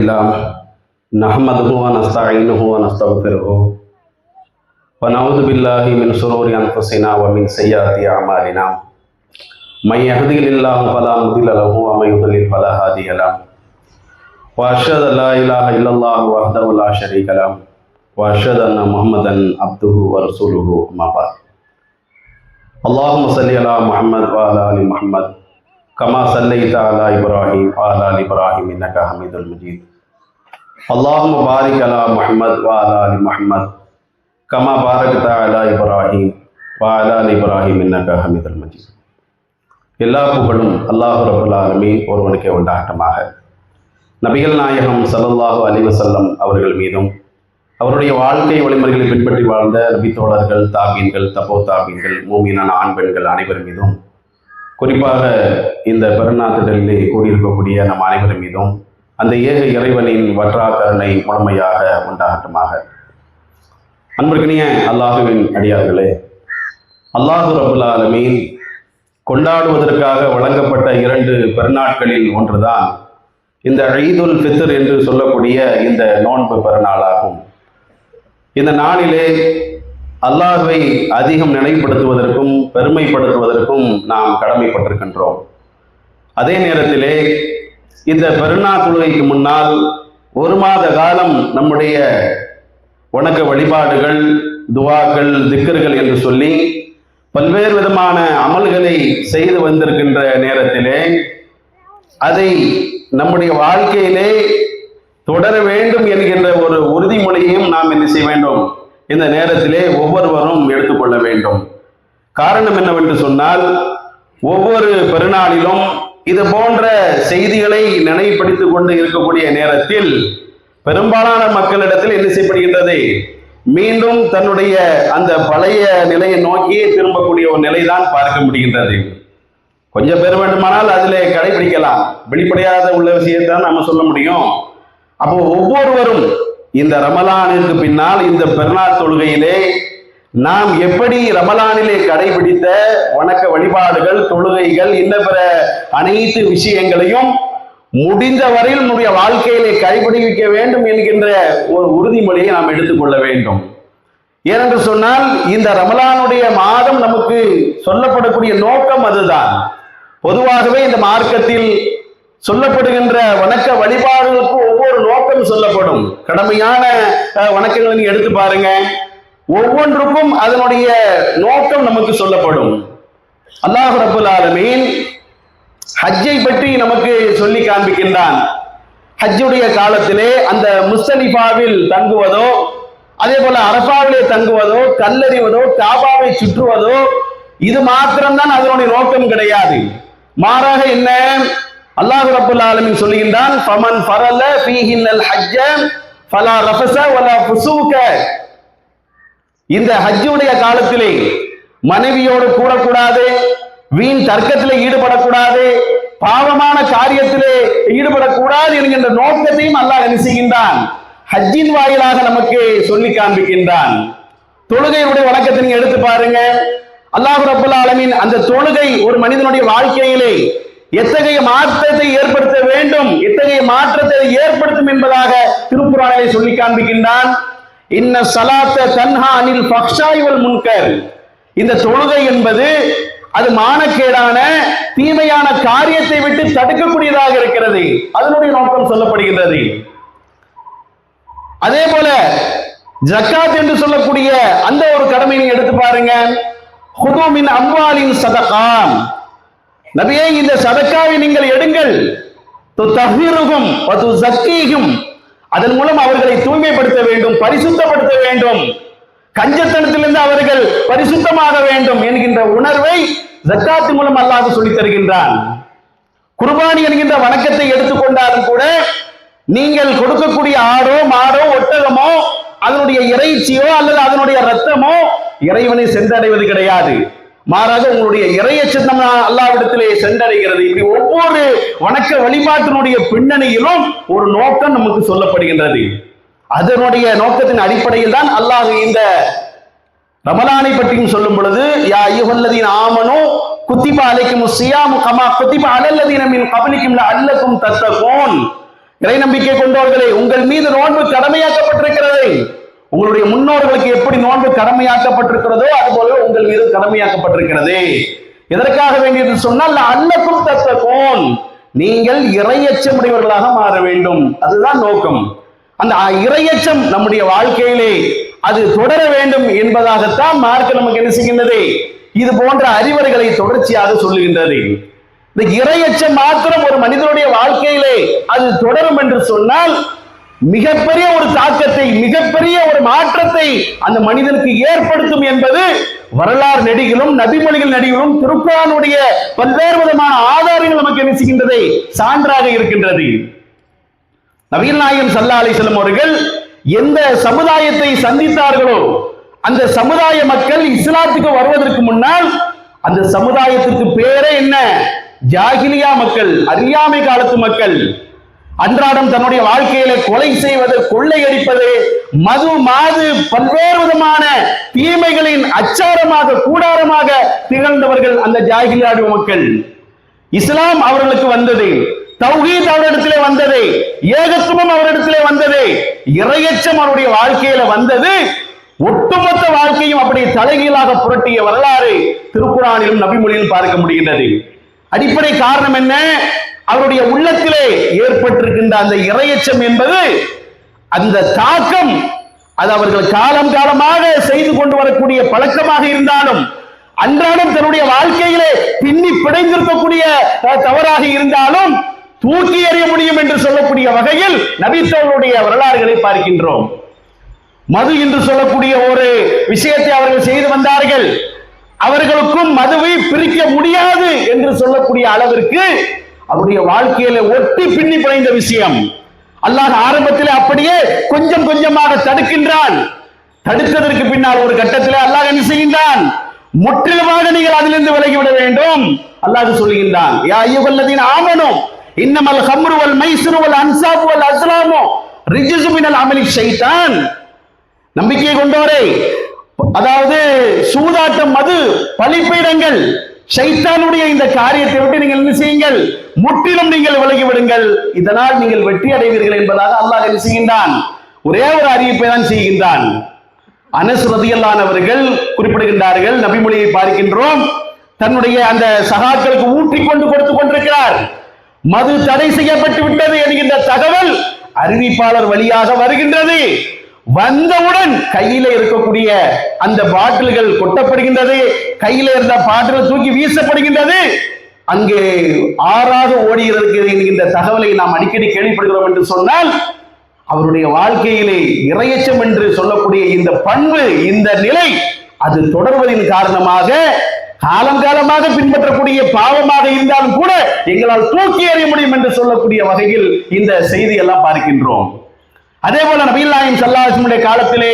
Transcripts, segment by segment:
नहमदुहु व नस्तईनुहु व नस्तगफिरुहु व नऊज़ु बिल्लाहि मिन शुरूरि अनफुसिना व मिन सय्यिआति अअमालिना मय यहदिहिल्लाहु फला मुदिल्ल लहु व मय युद्लिल फला हादिय लहु व अशहदु अल्ला इलाहा इल्लल्लाहु वहदहु ला शरीका लहु व अशहदु अन्ना मुहम्मदन अब्दुहु व रसूलुहु अम्मा बाद। अल्लाहुम्मा सल्लि अला मुहम्मद व अला आलि मुहम्मद कमा सल्लैता अला इब्राहीम व अला आलि इब्राहीम इन्नका हमीदुल मजीद। अल्लाहुम्मा बारिक अला मुहम्मद व अला आलि मुहम्मद कमा बारकता अला इब्राहीम व अला आलि इब्राहीम इन्नका हमीदुल मजीद। எல்லா புகழும் அல்லாஹ் ரப்பல் ஆலமீன் ஒருவனுக்கே உண்டாகட்டுமாக। நபிகள் நாயகம் ஸல்லல்லாஹு அலைஹி வஸல்லம் அவர்கள் மீதும் அவருடைய வாழ்க்கை வழிமுறைகளை பின்பற்றி வாழ்ந்த நபித்தோழர்கள், தாபீன்கள், தபோ தாபீன்கள், மூமினான ஆண் பெண்கள் அனைவர் மீதும், குறிப்பாக இந்த பெருநாத்திடலிலே கூடியிருக்கக்கூடிய நம் அனைவர் மீதும் அந்த ஏக இறைவனின் வற்றா கருணை முழுமையாக உண்டாகட்டுமாக। அன்பிற்கினிய அல்லாஹுவின் அடியார்களே, அல்லாஹு ரப்பல் ஆலமீன் கொண்டாடுவதற்காக வழங்கப்பட்ட 2 பெருநாட்களில் ஒன்றுதான் இந்த ஈதுல் ஃபித்ர் என்று சொல்லக்கூடிய இந்த நோன்பு பெருநாளாகும்। இந்த நாளிலே அல்லாஹ்வை அதிகம் நினைவுபடுத்துவதற்கும் பெருமைப்படுத்துவதற்கும் நாம் கடமைப்பட்டிருக்கின்றோம்। அதே நேரத்திலே இந்த பெருநாள் தொழுகைக்கு முன்னால் 1 மாத காலம் நம்முடைய வணக்க வழிபாடுகள், துவாக்கள், திக்ர்கள் என்று சொல்லி பல்வேறு விதமான அமல்களை செய்து வந்திருக்கின்ற நேரத்திலே அதை நம்முடைய வாழ்க்கையிலே தொடர வேண்டும் என்கின்ற ஒரு உறுதிமொழியையும் நாம் என்ன செய்ய வேண்டும், இந்த நேரத்திலே ஒவ்வொருவரும் எடுத்துக்கொள்ள வேண்டும்। காரணம் என்னவென்று சொன்னால், ஒவ்வொரு பெருநாளிலும் இது போன்ற செய்திகளை நினைவுபடுத்திக் கொண்டு இருக்கக்கூடிய நேரத்தில் பெரும்பாலான மக்களிடத்தில் என்ன செய்யப்படுகின்றது, மீண்டும் தன்னுடைய அந்த பழைய நிலையை நோக்கியே திரும்பக்கூடிய ஒரு நிலைதான் பார்க்க முடிகின்றது। கொஞ்சம் பேர் வேண்டுமானால் அதிலே கடைபிடிக்கலாம், வெளிப்படையாத உள்ள விஷயத்தான் நம்ம சொல்ல முடியும்। அப்போ ஒவ்வொருவரும் இந்த ரமலானுக்கு பின்னால் இந்த பெருநாள் தொழுகையிலே நாம் எப்படி ரமலானிலே கடைபிடித்த வணக்க வழிபாடுகள், தொழுகைகள், இன்ன பிற அனைத்து விஷயங்களையும் முடிந்த வரையில் நம்முடைய வாழ்க்கையிலே கடைபிடிக்க வேண்டும் என்கின்ற ஒரு உறுதிமொழியை நாம் எடுத்துக்கொள்ள வேண்டும்। ஏனென்று சொன்னால், இந்த ரமலானுடைய மாதம் நமக்கு சொல்லப்படக்கூடிய நோக்கம் அதுதான்। பொதுவாகவே இந்த மார்க்கத்தில் சொல்லப்படுகின்ற வணக்க வழிபாடுகளுக்கு ஒவ்வொரு நோக்கம் சொல்லப்படும்। கடமையான வணக்கங்களை நீங்க எடுத்து பாருங்க, ஒவ்வொன்றுக்கும் அதனுடைய நோக்கம் நமக்கு சொல்லப்படும்। அல்லாஹ் ரப்பல் ஆலமீன் ஹஜ்ஜை பற்றி நமக்கு சொல்லி காண்பிக்கின்றான்। ஹஜ்ஜுடைய காலத்திலே அந்த முஸ்தலிஃபாவில் தங்குவதோ, அதே போல அரஃபாவிலே தங்குவதோ, கல்லறிவதோ, காபாவை சுற்றுவதோ, இது மாத்திரம்தான் அதனுடைய நோக்கம் கிடையாது। மாறாக என்ன, அல்லாஹ் ரப்பல் ஆலமீன் சொல்லுகின்றான், ஃபமன் ஃபரல ஃபீஹின்னல் ஹஜ்ஜ ஃபலா ரஃபஸ வலா ஃபுசூக। இந்த ஹஜ்ஜுடைய காலத்திலே மனைவியோடு கூடக்கூடாது, வீண் தர்க்கத்திலே ஈடுபடக்கூடாது, பாவமான காரியத்திலே ஈடுபடக்கூடாது என்கின்ற நோக்கத்தையும் அல்லாஹ் என்ன செய்கின்றான், ஹஜ்ஜின் வாயிலாக நமக்கு சொல்லி காண்பிக்கின்றான்। தொழுகையுடைய வணக்கத்தை நீங்க எடுத்து பாருங்க, அல்லாஹ் ரப்பல் ஆலமீன் அந்த தொழுகை ஒரு மனிதனுடைய வாழ்க்கையிலே எத்தகைய மாற்றத்தை ஏற்படுத்த வேண்டும், எத்தகைய மாற்றத்தை ஏற்படுத்தும் என்பதாக திருக்குர்ஆனிலே சொல்லி காண்பிக்கின்றான்। இன்ன ஸலாத்த தன்ஹா அனில் ஃபஹ்ஷாய் வல் முன்கர்। இந்த தொழுகை என்பது அது மானக்கேடான தீமையான காரியத்தை விட்டு தடுக்கக்கூடியதாக இருக்கிறது, அதனுடைய நோக்கம் சொல்லப்படுகின்றது। அதே போல ஜக்காத் என்று சொல்லக்கூடிய அந்த ஒரு கடமையை எடுத்து பாருங்க, ஹுது மின் அம்வாலின் சதகா। நபியே, இந்த சதக்காவை நீங்கள் எடுங்கள், துதஹிருஹும் வ துஸக்கீஹும், அதன் மூலம் அவர்களை தூய்மைப்படுத்த வேண்டும், பரிசுத்தப்படுத்த வேண்டும், கஞ்சத்தனத்திலிருந்து அவர்கள் பரிசுத்தமாக வேண்டும் என்கின்ற உணர்வை ஜக்காத் மூலம் அல்லாஹ் சொல்லித் தருகின்றான்। குர்பானி என்கின்ற வணக்கத்தை எடுத்துக்கொண்டாலும் கூட நீங்கள் கொடுக்கக்கூடிய ஆடோ, மாடோ, ஒட்டகமோ, அதனுடைய இறைச்சியோ அல்லது அதனுடைய இரத்தமோ இறைவனை சென்றடைவது கிடையாது, மாறாக உங்களுடைய இறையச்சம் அல்லாஹ்விடத்திலே சென்றடைகிறது। இப்படி ஒவ்வொரு வணக்க வழிபாட்டினுடைய பின்னணியிலும் ஒரு நோக்கம் நமக்கு சொல்லப்படுகின்றது। அதனுடைய நோக்கத்தின் அடிப்படையில் தான் அல்லாஹ் இந்த ரமலானை பற்றியும் சொல்லும் பொழுது, யா அய்யுஹல்லதீன ஆமனூ குத்திப அலைக்குமுஸ் ஸியாமு கமா குத்திப அலல்லதீன மின் கப்லிக்கும் லஅல்லக்கும் தத்தகூன், இறை நம்பிக்கை கொண்டவர்களே, உங்கள் மீது நோன்பு கடமையாக்கப்பட்டிருக்கிறது. உங்களுடைய முன்னோர்களுக்கு எப்படி நோன்பு கடமையாக்கப்பட்டிருக்கிறதோ அதுபோல உங்கள் மீது கடமையாக்கப்பட்டிருக்கிறது. எதற்காக வேண்டியது சொன்னால் அல்லக்கும் தத்தகோன், நீங்கள் இறையச்சமுடையவர்களாக மாற வேண்டும். அதுதான் நோக்கம். அந்த இறையச்சம் நம்முடைய வாழ்க்கையிலே அது தொடர வேண்டும் என்பதாகத்தான் மார்க்க நமக்கு என்ன செய்கின்றது, இது போன்ற அறிவுரைகளை தொடர்ச்சியாக சொல்லுகின்றது. இந்த இறையச்சம் மாத்திரம் ஒரு மனிதனுடைய வாழ்க்கையிலே அது தொடரும் என்று சொன்னால் மிகப்பெரிய ஒரு தாக்கத்தை, மிகப்பெரிய ஒரு மாற்றத்தை அந்த மனிதனுக்கு ஏற்படுத்தும் என்பது வரலாறு நெடிகளும் நபிமொழிகள் நெடிகளும் திருக்குர்ஆனுடைய பல்வேறு விதமான ஆதாரங்கள் நமக்கு என்ன செய்கின்றது, சான்றாக இருக்கின்றது. நபிகள் நாயகம் ஸல்லல்லாஹு அலைஹி வஸல்லம் அவர்கள் எந்த சமுதாயத்தை சந்தித்தார்களோ அந்த சமுதாய மக்கள் இஸ்லாத்துக்கு வருவதற்கு முன்னால் அந்த சமுதாயத்திற்கு பேரே என்ன, ஜாகிலியா மக்கள், அறியாமை காலத்து மக்கள். அன்றாடம் தன்னுடைய வாழ்க்கையில கொலை செய்வது, கொள்ளையடிப்பது, மது மாது பல்வேறு விதமான தீமைகளின் அச்சாரமாக கூடாரமாக திகழ்ந்தவர்கள் அந்த ஜாகிலியா மக்கள். இஸ்லாம் அவர்களுக்கு வந்தது, தௌஹீத் அவரிடத்திலே வந்தது, ஏகத்துவம் அவரிடத்திலே வந்தது, இறையச்சம் அவருடைய வாழ்க்கையில வந்தது. ஒட்டுமொத்த வாழ்க்கையும் அப்படி தலைகீழாக புரட்டிய வரலாறு திருக்குர்ஆனிலும் நபிமொழியிலும் பார்க்க முடிகின்றது. அடிப்படை காரணம் என்ன, அவருடைய உள்ளத்திலே ஏற்பட்டிருக்கின்ற அந்த இறையச்சம் என்பது, அந்த தாக்கம் அது அவர்கள் காலம் காலமாக செய்து கொண்டு வரக்கூடிய பழக்கமாக இருந்தாலும், அன்றாடம் தன்னுடைய வாழ்க்கையிலே பின்னி பிடைந்திருக்கக்கூடிய தவறாக இருந்தாலும் தூக்கி எறிய முடியும் என்று சொல்லக்கூடிய வகையில் நபித்தோருடைய வரலாறுகளை பார்க்கின்றோம். மது என்று சொல்லக்கூடிய ஒரு விஷயத்தை அவர்கள் செய்து வந்தார்கள். அவர்களுக்கும் மதுவை பிரிக்க முடியாது என்று சொல்லக்கூடிய அளவிற்கு அவருடைய வாழ்க்கையில ஒட்டி பின்னி பிணைந்த விஷயம். அல்லாஹ் ஆரம்பத்தில் அப்படியே கொஞ்சம் கொஞ்சமாக தடுக்கின்றான். தடுத்ததற்கு பின்னால் ஒரு கட்டத்தில் அல்லாஹ் என்ன செய்கின்றான், முற்றிலுமாக நீங்கள் அதிலிருந்து விலகிவிட வேண்டும். அல்லாஹ் சொல்லுகின்றான், யா அய்யுஹல்லதீன ஆமனூ இன்னமல் ஹம்ரு வல் மைஸ்ரு வல் அன்சாபு வல் அஸ்லாமு ரிஜ்ஸு மினல் அமலி ஷைத்தான். நம்பிக்கை கொண்டோரே, அதாவது சூதாட்டம், மது, பலிப்பீடங்கள், ஷைத்தானுடைய இந்த காரியத்தை விட்டு நீங்கள் என்ன செய்யுங்கள், முற்றிலும் நீங்கள் விலகி விடுங்கள், இதனால் நீங்கள் வெற்றி அடைவீர்கள் என்பதாக அல்லாஹ் என்ன செய்கின்றான், ஒரே ஒரு அறிவிப்பை தான் செய்கின்றான். அனஸ் ரலியல்லாஹு அன்ஹு அவர்கள் குறிப்பிடுகின்றார்கள், நபிமொழியை பார்க்கின்றோம், தன்னுடைய அந்த சகாக்களுக்கு ஊற்றி கொண்டு கொடுத்து கொண்டிருக்கிறார். மது தடை செய்யப்பட்டு விட்டது என்கின்ற தகவல் அறிவிப்பாளர் வழியாக வருகின்றது. வந்தவுடன் கையில இருக்கக்கூடிய அந்த பாட்டில்கள் கொட்டப்படுகின்றது, கையில இருந்த பாட்டில் தூக்கி வீசப்படுகின்றது. அங்கே ஆறாக ஓடுகிறது என்கின்ற தகவலை நாம் அடிக்கடி கேள்விப்படுகிறோம் என்று சொன்னால், அவருடைய வாழ்க்கையிலே இறையச்சம் என்று சொல்லக்கூடிய இந்த பண்பு, இந்த நிலை அது தொடர்வதின் காரணமாக காலம் காலமாக பின்பற்றக்கூடிய பாவமாக இருந்தாலும் கூட எங்களால் தூக்கி எறிய முடியும் என்று சொல்லக்கூடிய வகையில் இந்த செய்தி எல்லாம் பார்க்கின்றோம். அதே போல நபிகள் நாயகம் ஸல்லல்லாஹு அலைஹி வஸல்லம் காலத்திலே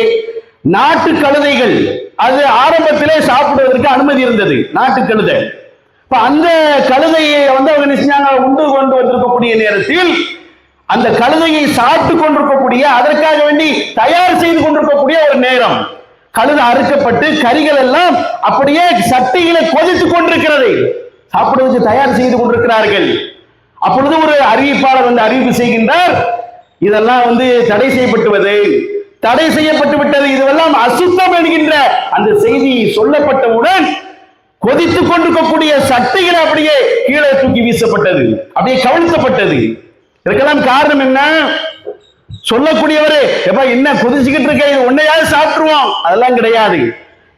நாட்டு கழுதைகள் அது ஆரம்பத்திலே சாப்பிடுவதற்கு அனுமதி இருந்தது. நாட்டு கழுதை, இப்ப அந்த கழுதையை அவங்க செஞ்சாங்க, உண்டு கொண்டு வந்திருக்கக்கூடிய நேரத்தில் அந்த கழுதையை சாப்பிட்டு கொண்டிருக்கக்கூடிய, அதற்காக வேண்டி தயார் செய்து கொண்டிருக்கக்கூடிய ஒரு நேரம், கழுதை அறுக்கப்பட்டு கறிகள் எல்லாம் அப்படியே சட்டிகளை கொதித்துக் கொண்டிருக்கிறது, சாப்பிடுவதற்கு தயார் செய்து கொண்டிருக்கிறார்கள். அப்பொழுது ஒரு அறிவிப்பாளர் வந்து அறிவிப்பு செய்கின்றார், இதெல்லாம் தடை செய்யப்பட்டு விட்டது, இதுவெல்லாம் அசுத்தம் என்கின்ற அந்த செய்தி சொல்லப்பட்டவுடன் கொதித்துக் கொண்டிருக்கக்கூடிய சட்டிகள் அப்படியே கீழே தூக்கி வீசப்பட்டது, அப்படியே கவிழ்த்தப்பட்டது. இதுக்கெல்லாம் காரணம் என்ன, சொல்லக்கூடியவரே எப்ப என்ன கொதிச்சுக்கிட்டு இருக்க, இது உன்னையாவது சாப்பிட்டுருவோம், அதெல்லாம் கிடையாது.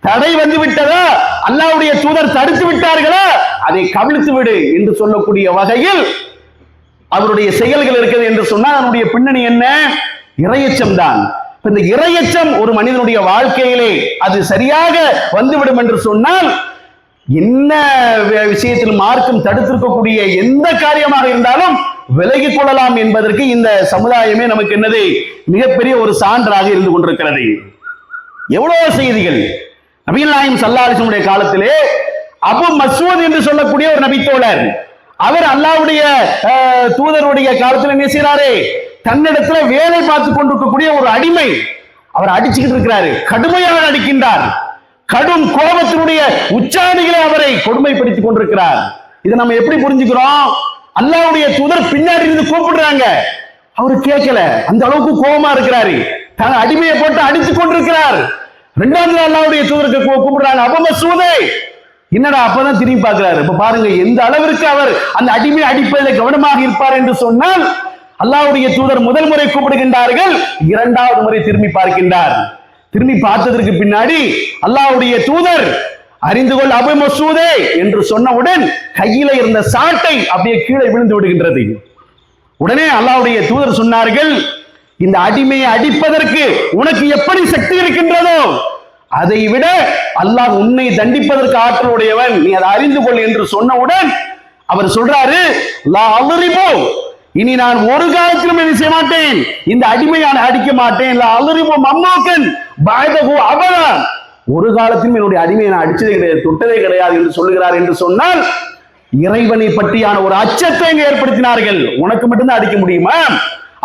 தடை வந்து விட்டதா, அல்லாஹ்வுடைய தூதர் தடுத்து விட்டார்களா, அதை கவிழ்த்து விடு என்று சொல்லக்கூடிய வகையில் அவருடைய செயல்கள் இருக்கிறது என்று சொன்னால் அதனுடைய பின்னணி என்ன, இறையச்சம் தான். இந்த இறையச்சம் ஒரு மனிதனுடைய வாழ்க்கையிலே அது சரியாக வந்துவிடும் என்று சொன்னால், என்ன விஷயத்தில் மார்க்கம் தடுத்திருக்கக்கூடிய எந்த காரியமாக இருந்தாலும் விலகிக் கொள்ளலாம் என்பதற்கு இந்த சமுதாயமே நமக்கு என்னது, மிகப்பெரிய ஒரு சான்றாக இருந்து கொண்டிருக்கிறது. எவ்வளவு செய்திகள். நபிகள் நாயகம் ஸல்லல்லாஹு அலைஹி வஸல்லம் காலத்திலே அபு மஸ்ஊத் என்று சொல்லக்கூடிய ஒரு நபித்தோழர், அவர் அல்லாஹ்வுடைய தூதருடைய காலத்தில் என்ன செய்றாரு, தன்னிடத்துல வேலை பார்த்து கொண்டிருக்கக்கூடிய ஒரு அடிமை, அவர் அடிச்சுக்கிட்டு இருக்கிறாரு, கடுமையாக அடிக்கின்றார், கடும் கோபத்தினுடைய உச்சாணிகளை அவரை கொடுமைப்படுத்திக் கொண்டிருக்கிறார். இதை நம்ம எப்படி புரிஞ்சுக்கிறோம், அல்லாஹ்வுடைய தூதர் பின்னாடி இருந்து கூப்பிடுறாங்க, அவரு கேட்கல, அந்த அளவுக்கு கோபமா இருக்கிறாரு. தன் அடிமையை போட்டு அடித்துக் கொண்டிருக்கிறார். இரண்டாவது நாள் அல்லாஹ்வுடைய தூதருக்கு கூப்பிடுறாங்க, அபூ மஸ்ஊதே, என்னடா? அப்பதான் திரும்பி பார்க்கிறாரு. இப்ப பாருங்க எந்த அளவிற்கு அவர் அந்த அடிமை அடிப்பதில் கவனமாக இருப்பார் என்று சொன்னால், அல்லாஹ்வுடைய தூதர் முதல் முறை கூப்பிடுகின்றார்கள், இரண்டாவது முறை திரும்பி பார்க்கின்றார். திரும்பி பார்த்ததற்கு பின்னாடி அல்லாஹ்வுடைய தூதர் அறிந்து கொள் அபூ மஸ்ஊதே என்று சொன்னவுடன் கையில இருந்த சாட்டை அப்படியே கீழே விழுந்து விடுகின்றது. உடனே அல்லாஹ்வுடைய தூதர் சொன்னார்கள், இந்த அடிமையை அடிப்பதற்கு உனக்கு எப்படி சக்தி இருக்கின்றதோ அதை விட அல்லாஹ் உன்னை தண்டிப்பதற்கு ஆற்றல் உடையவன், நீ அதை அறிந்து கொள் என்று சொன்னவுடன் அவர் சொல்றாரு, லா அல்ரிபு, இனி நான் ஒரு காலத்திலும் என்ன செய்ய மாட்டேன், இந்த அடிமையை அடிக்க மாட்டேன். லா அல்ரிபு மம்லூகன் பஅதஹு அபதா, ஒரு காலத்திலும் என்னுடைய அடிமையை நான் அடிச்சதே கிடையாது, தொட்டதே கிடையாது என்று சொல்லுகிறார். என்று சொன்னால் இறைவனை பற்றியான ஒரு அச்சத்தை இங்கு ஏற்படுத்தினார்கள். உனக்கு மட்டும்தான் அடிக்க முடியுமா?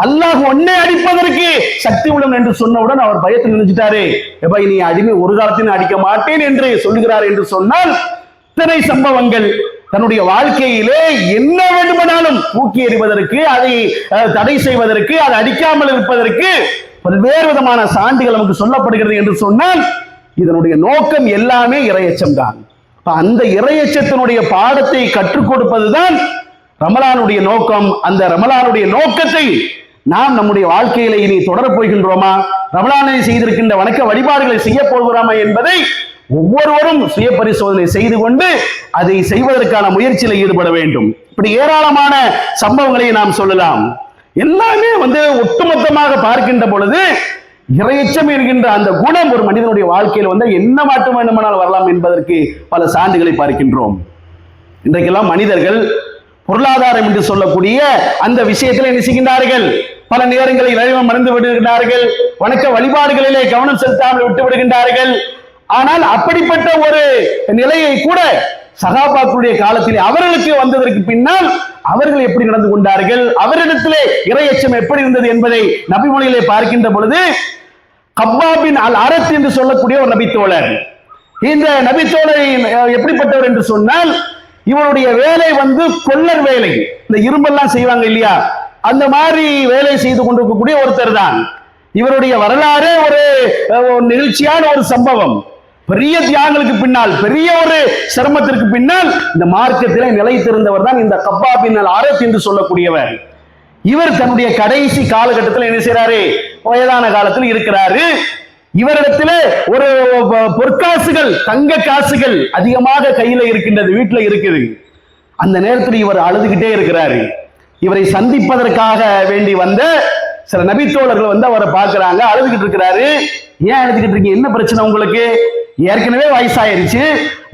அல்லாஹ் உன்னை அடிப்பதற்கு சக்தி உள்ளவன் என்று சொன்னவுடன் அவர் பயத்தில் நினைச்சிட்டாரு, எப்ப நீ அடிமை ஒரு காலத்திலும் அடிக்க மாட்டேன் என்று சொல்லுகிறார். என்று சொன்னால் இத்தனை சம்பவங்கள் தன்னுடைய வாழ்க்கையிலே என்ன வேண்டுமானாலும் தூக்கி எறிவதற்கு, அதை தடை செய்வதற்கு, அதை அடிக்காமல் இருப்பதற்கு பல்வேறு விதமான சான்றுகள் நமக்கு சொல்லப்படுகிறது. என்று சொன்னால் இதனுடைய நோக்கம் எல்லாமே இறையச்சம் தான். அந்த இறையச்சத்தினுடைய பாடத்தை கற்றுக் கொடுப்பதுதான் ரமலானுடைய நோக்கம். அந்த ரமலானுடைய நோக்கத்தை நாம் நம்முடைய வாழ்க்கையில இனி தொடரப் போகின்றோமா, ரமலானை செய்திருக்கின்ற வணக்க வழிபாடுகளை செய்ய போகிறோமா என்பதை ஒவ்வொருவரும் சுய பரிசோதனை செய்து கொண்டு அதை செய்வதற்கான முயற்சியில் ஈடுபட வேண்டும். இப்படி ஏராளமான சம்பவங்களை நாம் சொல்லலாம். எல்லாமே ஒட்டுமொத்தமாக பார்க்கின்ற பொழுது இறையச்சம் என்கின்ற அந்த குணம் ஒரு மனிதனுடைய வாழ்க்கையில் என்ன மாற்றம் வேண்டுமானால் வரலாம் என்பதற்கு பல சான்றுகளை பார்க்கின்றோம். இன்றைக்கெல்லாம் மனிதர்கள் பொருளாதாரம் என்று சொல்லக்கூடிய அந்த விஷயத்தில் என்ன செய்கின்றார்கள், பல நேரங்களில் இறைவன் மறந்து விடுகின்றார்கள், வணக்க வழிபாடுகளிலே கவனம் செலுத்தாமல் விட்டு விடுகின்றார்கள். ஆனால் அப்படிப்பட்ட ஒரு நிலையை கூட சகாபாக்களுடைய காலத்திலே அவர்களுக்கு வந்ததற்கு பின்னால் அவர்கள் எப்படி நடந்து கொண்டார்கள், அவரிடத்திலே இறையச்சம் எப்படி இருந்தது என்பதை நபிமொழியிலே பார்க்கின்ற பொழுது கப்பாப் பின் அல் அரத் என்று சொல்லக்கூடிய ஒரு நபித்தோழர். இந்த நபித்தோழரை எப்படிப்பட்டவர் என்று சொன்னால், இவருடைய வேலை கொள்ளர் வேலை, இந்த இரும்பெல்லாம் செய்வாங்க இல்லையா, அந்த மாதிரி வேலை செய்து கொண்டிருக்கக்கூடிய ஒருத்தர் தான். இவருடைய வரலாறு ஒரு நிகழ்ச்சியான ஒரு சம்பவம். பெரிய தியாகங்களுக்கு பின்னால், பெரிய ஒரு சிரமத்திற்கு பின்னால் இந்த மார்க்கத்திலே நிலைத்திருந்தவர் தான் இந்த கப்பாப் பின் அல் அரத் என்று சொல்லக்கூடியவர். இவர் தன்னுடைய கடைசி காலகட்டத்தில் என்ன செய்யறாரு, வயதான காலத்தில் இருக்கிறாரு. இவரிடத்திலே ஒரு பொற்காசுகள், தங்க காசுகள் அதிகமாக கையில இருக்கின்றது, வீட்டுல இருக்குது. அந்த நேரத்தில் இவர் அழுதுகிட்டே இருக்கிறாரு. இவரை சந்திப்பதற்காக வேண்டி வந்த சில நபித்தோழர்கள் அவரை பார்க்கிறாங்க, அழுதுகிட்டு இருக்கிறாரு. ஏன் அழுதுகிட்டு இருக்கீங்க, என்ன பிரச்சனை உங்களுக்கு, ஏற்கனவே வயசாயிருச்சு,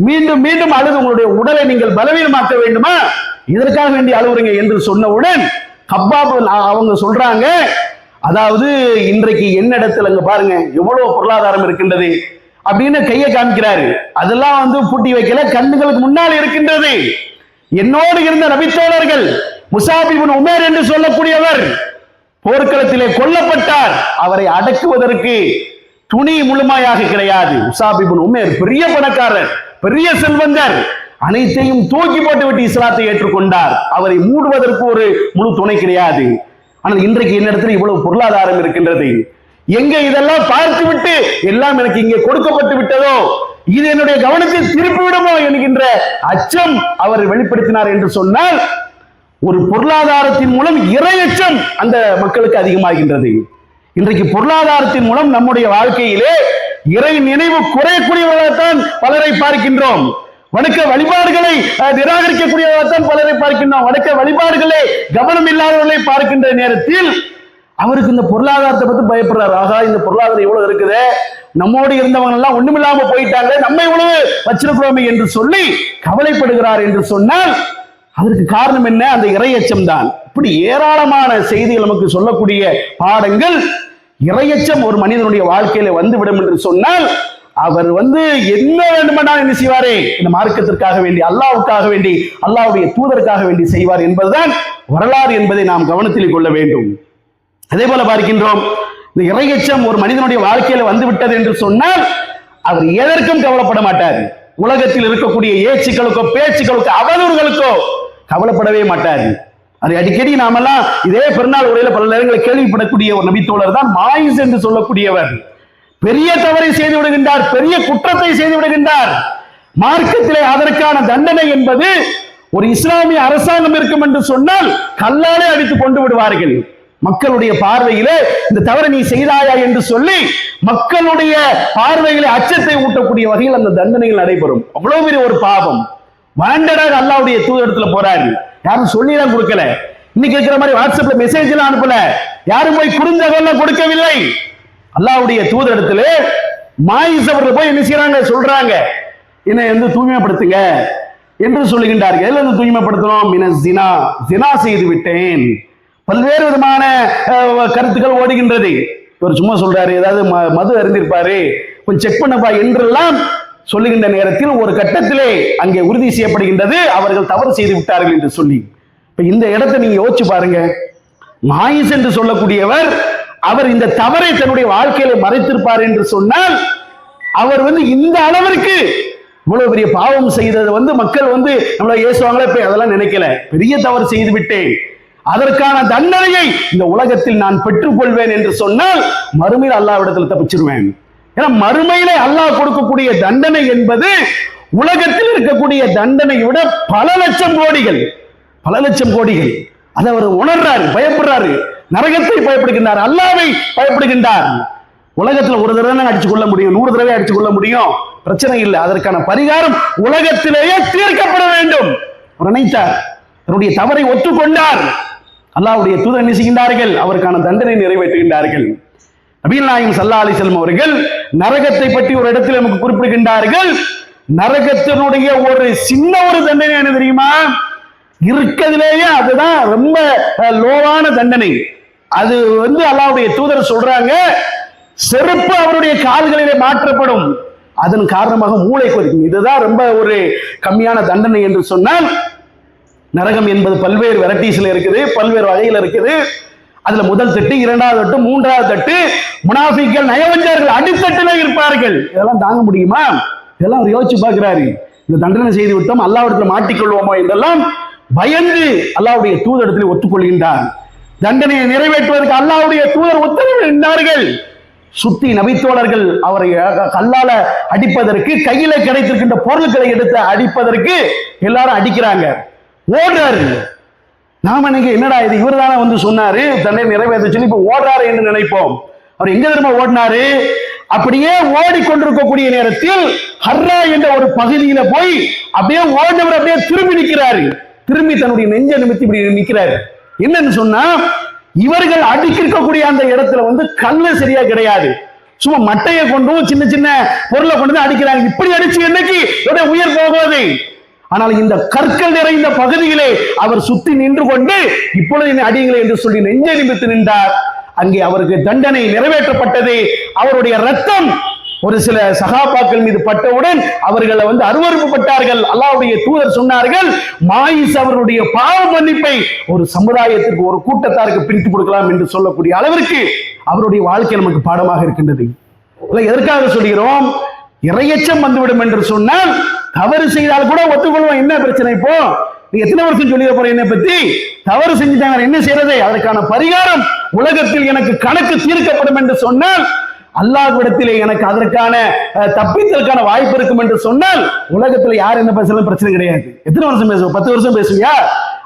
மீண்டும் மீண்டும் அழுது உங்களுடைய உடலை நீங்கள் பலவீனமாக்க வேண்டுமா, இதற்காக வேண்டி அழுவுறீங்க என்று சொன்னவுடன் கப்பாப் அவங்க சொல்றாங்க, அதாவது இன்றைக்கு என்னிடத்தில் அங்க பாருங்க எவ்வளவு பொருளாதாரம் இருக்கின்றது அப்படின்னு கையை காமிக்கிறாரு. அதெல்லாம் பூட்டி வைக்கல, கண்ணுகளுக்கு முன்னால் இருக்கின்றது. என்னோடு இருந்த நபித்தோழர்கள் முஸாப் இப்னு உமைர் என்று சொல்லக்கூடியவர் போர்க்களத்திலே கொல்லப்பட்டார். அவரை அடக்குவதற்கு துணி முழுமையாக கிடையாது. முஸாப் இப்னு உமைர் பெரிய பணக்காரர், பெரிய செல்வந்தர், அனைத்தையும் தூக்கி போட்டு விட்டு இஸ்லாத்தை ஏற்றுக்கொண்டார். அவரை மூடுவதற்கு ஒரு முழு துணை கிடையாது. ஆனால் இன்றைக்கு என்னிடத்தில் இவ்வளவு பொருளாதாரம் இருக்கின்றது, எங்க இதெல்லாம் பார்த்து விட்டு எல்லாம் எனக்கு இங்கே கொடுக்கப்பட்டு விட்டதோ, இது என்னுடைய கவனத்தை திருப்பி விடுமோ என்கின்ற அச்சம் அவர் வெளிப்படுத்தினார். என்று சொன்னால் ஒரு பொருளாதாரத்தின் மூலம் இறையச்சம் அந்த மக்களுக்கு அதிகமாகின்றது. இன்றைக்கு பொருளாதாரத்தின் மூலம் நம்முடைய வாழ்க்கையிலே இறை நினைவு குறையக்கூடியவர்களாகத்தான் பலரை பார்க்கின்றோம். வணக்க வழிபாடுகளை நிராகரிக்கக்கூடியவர்களாகத்தான் பலரை பார்க்கின்றோம். வணக்க வழிபாடுகளை கவனம் இல்லாதவர்களை பார்க்கின்ற நேரத்தில் அவருக்கு இந்த பொருளாதாரத்தை பத்தி பயப்படுறாரு. ஆகா, இந்த பொருளாதாரம் இவ்வளவு இருக்குது, நம்மோடு இருந்தவங்க எல்லாம் ஒண்ணுமில்லாம போயிட்டாங்க, நம்ம இவ்வளவு வச்சிருக்கிறோமே என்று சொல்லி கவலைப்படுகிறார். என்று சொன்னால் அதற்கு காரணம் என்ன, அந்த இறையச்சம் தான். இப்படி ஏராளமான செய்திகள் நமக்கு சொல்லக்கூடிய பாடங்கள். இறையச்சம் ஒரு மனிதனுடைய வாழ்க்கையில வந்துவிடும் என்று சொன்னால் அவர் என்ன வேண்டுமானால் என்ன செய்வாரே, இந்த மார்க்கத்திற்காக வேண்டி, அல்லாஹ்வுக்காக வேண்டி, அல்லாஹ்வுடைய தூதருக்காக வேண்டி செய்வார் என்பதுதான் வரலாறு என்பதை நாம் கவனத்தில் கொள்ள வேண்டும். அதே போல பார்க்கின்றோம், இந்த இறையச்சம் ஒரு மனிதனுடைய வாழ்க்கையில வந்துவிட்டது என்று சொன்னால் அவர் எதற்கும் கவலைப்பட மாட்டார். உலகத்தில் இருக்கக்கூடிய ஏச்சுக்களுக்கோ பேச்சுக்களுக்கோ அவதூறுகளுக்கோ கவலைப்படவே மாட்டார். அதை அடிக்கடி நாமெல்லாம் இதே பெருநாள் உரையில பல நேரங்களில் கேள்விப்படக்கூடிய ஒரு நபித்தோழர் தான் மாயிஸ் என்று சொல்லக்கூடியவர். பெரிய தவறை செய்து விடுகின்றார், பெரிய குற்றத்தை செய்து விடுகின்றார். மார்க்கத்திலே அதற்கான தண்டனை என்பது ஒரு இஸ்லாமிய அரசாங்கம் இருக்கும் என்று சொன்னால் கல்லாலே அடித்து கொண்டு விடுவார்கள். மக்களுடைய பார்வையிலே இந்த தவறை நீ செய்தாயா என்று சொல்லி மக்களுடைய பார்வையிலே அச்சத்தை ஊட்டக்கூடிய வகையில் அந்த தண்டனைகள் நடைபெறும். அவ்வளவு பெரிய ஒரு பாவம். வாண்டடாக அல்லாஹ்வுடைய தூதரிடத்துல போறாரு, யாரும் சொல்லிதான் கொடுக்கல. இன்னைக்கு இருக்கிற மாதிரி வாட்ஸ்அப்ல மெசேஜ் எல்லாம் அனுப்பல, யாரும் போய் குறுந்தகவல் கொடுக்கவில்லை. அல்லாஹ்வுடைய தூதரிடத்துல மாயிஸ் அவர்கள் போய் என்ன செய்யறாங்க, சொல்றாங்க, என்னை வந்து தூய்மைப்படுத்துங்க என்று சொல்லுகின்றார்கள். எல்லாம் தூய்மைப்படுத்தணும், ஜினா செய்து விட்டேன். பல்வேறு விதமான கருத்துக்கள் ஓடுகின்றது. இவர் சும்மா சொல்றாரு, ஏதாவது மது அறிந்திருப்பாரு, கொஞ்சம் செக் பண்ணப்பா என்றெல்லாம் சொல்லுகின்ற நேரத்தில் ஒரு கட்டத்திலே அங்கே உறுதி செய்யப்படுகின்றது அவர்கள் தவறு செய்து விட்டார்கள் என்று சொல்லி. இப்ப இந்த இடத்தை நீங்க யோசிச்சு பாருங்க. மாயிஸ் என்று சொல்லக்கூடியவர் அவர் இந்த தவறை தன்னுடைய வாழ்க்கையில மறைத்திருப்பார் என்று சொன்னால் அவர் வந்து இந்த அளவிற்கு இவ்வளவு பெரிய பாவம் செய்தது வந்து மக்கள் வந்து நம்மள ஏசுவாங்களே, போய் அதெல்லாம் நினைக்கல. பெரிய தவறு செய்து விட்டேன், அதற்கான தண்டனையை இந்த உலகத்தில் நான் பெற்றுக்கொள்வேன் என்று சொன்னால் மறுமையில் அல்லாஹ்விடத்தில் தப்பிச்சிருவேன். ஏன்னா மறுமையிலே அல்லாஹ் கொடுக்கக்கூடிய தண்டனை என்பது உலகத்தில் இருக்கக்கூடிய தண்டனையை விட பல லட்சம் கோடிகள். அதை அவர் உணர்றாரு, பயப்படுறாரு, நரகத்தை பயப்படுகின்றார், அல்லாஹ்வை பயப்படுகின்றார். உலகத்துல ஒரு தடவை அடிச்சு கொள்ள முடியும், 100 தடவை அடிச்சு கொள்ள முடியும், பிரச்சனை இல்லை. அதற்கான பரிகாரம் உலகத்திலேயே தீர்க்கப்பட வேண்டும் நினைத்தார். தன்னுடைய தவறை ஒத்துக்கொண்டார். அல்லாஹ்வுடைய தூதர் என்ன செய்கின்றார்கள், அவருக்கான தண்டனை நிறைவேற்றுகின்றார்கள். நபிகள் நாயகம் ஸல்லல்லாஹு அலைஹி வஸல்லம் அவர்கள் நரகத்தை பற்றி ஒரு இடத்தில் நமக்கு குறிப்பிடுகின்றார்கள். நரகத்தினுடைய ஒரு சின்ன ஒரு தண்டனை என்ன தெரியுமா, இருக்கிறதுலேயே அதுதான் ரொம்ப லோவான தண்டனை. அது வந்து அல்லாஹ்வுடைய தூதர் சொல்றாங்க, செருப்பு அவருடைய கால்களிலே மாற்றப்படும், அதன் காரணமாக மூளை கொதிக்கும். இதுதான் ரொம்ப ஒரு கம்மியான தண்டனை என்று சொன்னால், நரகம் என்பது பல்வேறு வெரைட்டிஸ்ல இருக்குது, பல்வேறு வகையில் இருக்குது. அதுல முதல் தட்டு, இரண்டாவது தட்டு, மூன்றாவது தட்டு, முனாஃபிக்கள், நயவஞ்சகர்கள் அடித்தட்டில இருப்பார்கள். இதெல்லாம் தாங்க முடியுமா? இதெல்லாம் அவர் யோசிச்சு பார்க்கிறாரு. இந்த தண்டனை செய்து விட்டோம், அல்லாஹ்விடத்தில் மாட்டிக்கொள்வோமோ என்றெல்லாம் பயந்து அல்லாஹ்வுடைய தூதரிடத்தில் ஒத்துக்கொள்கின்றார். தண்டனையை நிறைவேற்றுவதற்கு அல்லாஹ்வுடைய தூதர் உத்தரவிட்டார்கள். சுத்தி நபித்தோழர்கள் அவரை கல்லால அடிப்பதற்கு, கையில கிடைத்திருக்கின்ற பொருட்களை எடுத்து அடிப்பதற்கு எல்லாரும் அடிக்கிறாங்க, ஓடுறாரு. நாம இன்னைக்கு என்னடா இது, இவர் தானே வந்து சொன்னாரு தண்டனை நிறைவேற்ற சொல்லி, இப்ப ஓடுறாரு என்று நினைப்போம். அவர் எங்க திரும்ப ஓடினாரு, அப்படியே ஓடிக்கொண்டிருக்கக்கூடிய நேரத்தில் ஹர்ரா என்ற ஒரு பகுதியில போய் அப்படியே ஓடினவர் அப்படியே திரும்பி நிற்கிறாரு. திரும்பி தன்னுடைய நெஞ்ச நிமித்தி இப்படி நிற்கிறாரு. என்னன்னு சொன்னா, இவர்கள் அடிக்கக்கூடிய அந்த இடத்துல வந்து கல்லு சரியா கிடையாது, சும்மா மட்டையை கொண்டும் சின்ன சின்ன பொருளை கொண்டு அடிக்கிறாங்க. இப்படி அடிச்சு என்னைக்கு உயிர் போகுது. ஆனால் இந்த கற்கள் நிறைந்த பகுதியிலே அவர் சுத்தி நின்று கொண்டு இப்பொழுது அடியுங்களே என்று சொல்லி நெஞ்சை நிமித்து நின்றார். அங்கே அவருக்கு தண்டனை நிறைவேற்றப்பட்டது. அவருடைய ரத்தம் ஒரு சில சகாபாக்கள் மீது பட்டவுடன் அவர்களை வந்து அருவருப்புப்பட்டார்கள். அல்லாஹ்வுடைய தூதர் சொன்னார்கள், மாயிஸ் அவருடைய பாவ மன்னிப்பை ஒரு சமுதாயத்திற்கு, ஒரு கூட்டத்தாருக்கு பிரித்து கொடுக்கலாம் என்று சொல்லக்கூடிய அளவிற்கு அவருடைய வாழ்க்கை நமக்கு பாடமாக இருக்கின்றது. எதற்காக சொல்கிறோம், இறையச்சம் வந்துவிடும் என்று சொன்னால் தவறு செய்தால் கூட ஒத்துக்கொள்வோம், என்ன பிரச்சனை? இப்போ நீ எத்தனை வருஷம் சொல்லிட போற என்னை பத்தி, தவறு செஞ்சுட்டாங்க, என்ன செய்யறது, அதற்கான பரிகாரம் உலகத்தில் எனக்கு கணக்கு தீர்க்கப்படும் என்று சொன்னால், அல்லாஹ்விடத்திலே எனக்கு அதற்கான தப்பித்தலுக்கான வாய்ப்பு இருக்கும் என்று சொன்னால், உலகத்துல யார் என்ன பேசலாம் பிரச்சனை கிடையாது. எத்தனை வருஷம் பேசுவோம், 10 வருஷம் பேசுவியா,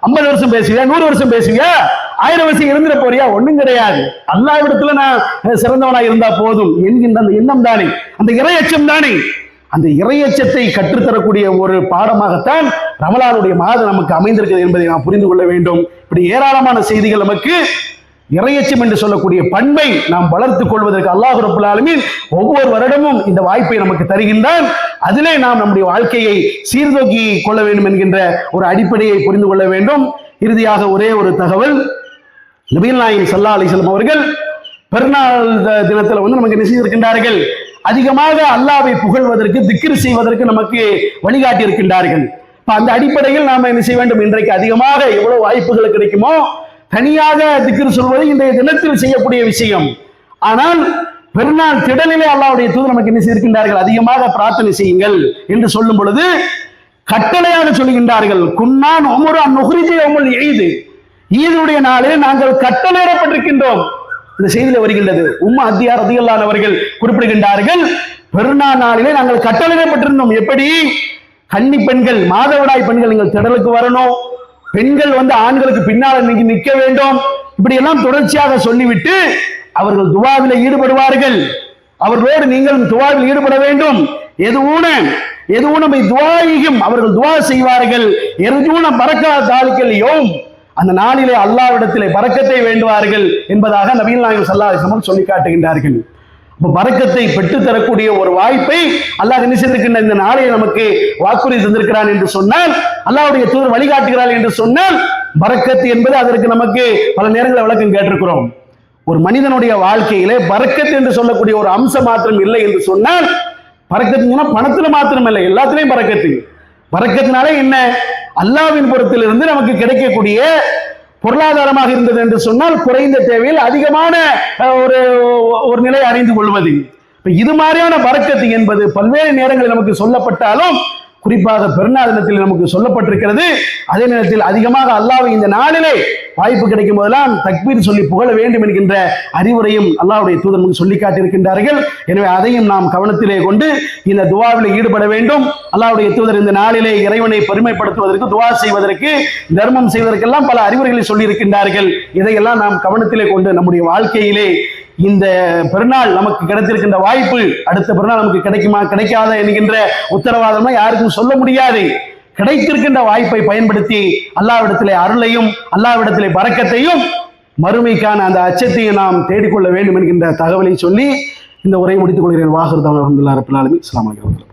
50 வருஷம் பேசுவியா, 100 வருஷம் பேசுவியா, 1000 வருஷம் இருந்துட போறியா, ஒண்ணும் கிடையாது. அல்லாஹ்விடத்துல நான் சிறந்தவனா இருந்தா போதும் என்கின்ற அந்த எண்ணம் தானே, அந்த இறையச்சம் தானே. அந்த இறையச்சத்தை கற்றுத்தரக்கூடிய ஒரு பாடமாகத்தான் ரமலானுடைய மாதம் நமக்கு அமைந்திருக்கிறது என்பதை நாம் புரிந்து கொள்ள வேண்டும். இப்படி ஏராளமான செய்திகள் நமக்கு இறையச்சம் என்று சொல்லக்கூடிய பண்பை நாம் வளர்த்துக் கொள்வதற்கு அல்லாஹ் ரப்பல் ஆலமீன் ஒவ்வொரு வருடமும் இந்த வாய்ப்பை நமக்கு தருகின்றான். அதிலே நாம் நம்முடைய வாழ்க்கையை சீர்தூக்கி கொள்ள வேண்டும் என்கின்ற ஒரு அடிப்படையை புரிந்து கொள்ள வேண்டும். இறுதியாக ஒரே ஒரு தகவல், நபிகள் நாயகம் ஸல்லல்லாஹு அலைஹி வஸல்லம் அவர்கள் பெருநாள் தினத்தில் வந்து நமக்கு என்ன செய்திருக்கின்றார்கள், அதிகமாக அல்லாஹ்வை புகழ்வதற்கு, திக்ர் செய்வதற்கு நமக்கு வழிகாட்டி இருக்கின்றார்கள். அந்த அடிப்படையில் நாம என்ன செய்ய வேண்டும், இன்றைக்கு அதிகமாக எவ்வளவு வாய்ப்புகள் கிடைக்குமோ தனியாக திக்ர் சொல்வது இன்றைய தினத்தில் செய்யக்கூடிய விஷயம். ஆனால் பெருநாள் திடலிலே அல்லாஹ்வுடைய தூதர் நமக்கு என்ன செய்திருக்கின்றார்கள், அதிகமாக பிரார்த்தனை செய்யுங்கள் என்று சொல்லும் பொழுது கட்டளையாக சொல்லுகின்றார்கள், குன்னான் உமரு அன் நுஹ்ரிஜ யௌமுல் ஈத், ஈதுடைய நாளில் நாங்கள் கட்டளையிடப்பட்டிருக்கின்றோம். இந்த செய்தியில வருகின்றது. உம்மா அத்தியார் ரலியல்லாஹு அவர்கள் குறிப்பிடுகின்றார்கள், பெருநாள் நாளிலே நாங்கள் கட்டளையிடப்பட்டிருந்தோம். எப்படி? கன்னி பெண்கள், மாதவிடாய் பெண்கள் நீங்கள் திடலுக்கு வரணும், பெண்கள் ஆண்களுக்கு பின்னால் நிற்க வேண்டும், இப்படி எல்லாம் தொடர்ச்சியாக சொல்லிவிட்டு அவர்கள் துவாவில ஈடுபடுவார்கள். அவர்களோடு நீங்கள் துவாவில் ஈடுபட வேண்டும். அவர்கள் துவா செய்வார்கள். அந்த நாளிலே அல்லாஹ்விடத்திலே பரக்கத்தை வேண்டுவார்கள் என்பதாக நபிகள் நாயகம் ஸல்லல்லாஹு அலைஹி வஸல்லம் சொல்லி காட்டுகின்றார்கள். பரக்கத்தை பெற்று தரக்கூடிய ஒரு வாய்ப்பை அல்லாஹ் நினைச்சிருக்கின்ற இந்த நாளை நமக்கு வாக்குறுதி தந்திருக்கிறான் என்று சொன்னால், அல்லாஹ்வுடைய தூதர் வழிகாட்டுகிறார் என்று சொன்னால், பரக்கத்து என்பது அதற்கு நமக்கு பல நேரங்களில் விளக்கம் கேட்டிருக்கிறோம். ஒரு மனிதனுடைய வாழ்க்கையிலே பரக்கத்து என்று சொல்லக்கூடிய ஒரு அம்சம் மாத்திரம் இல்லை என்று சொன்னால், பரக்கத்துனா பணத்துல மாத்திரம் இல்லை, எல்லாத்திலையும் பரக்கத்து. பரக்கத்தினாலே என்ன? அல்லாஹ்வின் புறத்திலிருந்து நமக்கு கிடைக்கக்கூடிய பொருளாதாரமாக இருந்தது என்று சொன்னால் குறைந்த தேவையில் அதிகமான ஒரு நிலை அறிந்து கொள்வது. இது மாதிரியான பரக்கத்து என்பது பல்வேறு நேரங்களில் நமக்கு சொல்லப்பட்டாலும் குறிப்பாக பெருநாள் தினத்தில் நமக்கு சொல்லப்பட்டிருக்கிறது. அதே நேரத்தில் அதிகமாக அல்லாஹ்வை இந்த நாளிலே வாய்ப்பு கிடைக்கும் போதெல்லாம் தக்பீர் சொல்லி புகழ வேண்டும் என்கின்ற அறிவுரையும் அல்லாஹ்வுடைய தூதர் நமக்கு சொல்லி காட்டியிருக்கின்றார்கள். எனவே அதையும் நாம் கவனத்திலே கொண்டு இந்த துவாவிலே ஈடுபட வேண்டும். அல்லாஹ்வுடைய தூதர் இந்த நாளிலே இறைவனை பெருமைப்படுத்துவதற்கு, துவா செய்வதற்கு, தர்மம் செய்வதற்கெல்லாம் பல அறிவுரைகளை சொல்லி இருக்கின்றார்கள். இதையெல்லாம் நாம் கவனத்திலே கொண்டு நம்முடைய வாழ்க்கையிலே இந்த பெருநாள் நமக்கு கிடைத்திருக்கின்ற வாய்ப்பு அடுத்த பெருநாள் நமக்கு கிடைக்குமா கிடைக்காத என்கின்ற உத்தரவாதமா யாருக்கும் சொல்ல முடியாது. கிடைத்திருக்கின்ற வாய்ப்பை பயன்படுத்தி அல்லாஹ்விடத்திலே அருளையும் அல்லாஹ்விடத்திலே பரக்கத்தையும் மறுமைக்கான அந்த அச்சத்தையும் நாம் தேடிக்கொள்ள வேண்டும் என்கின்ற தகவலை சொல்லி இந்த உரையை முடித்துக் கொள்கிறேன். வாஹிர் தஅவானா அல்ஹம்துலில்லாஹி ரப்பில் ஆலமீன். அஸ்ஸலாமு அலைக்கும்.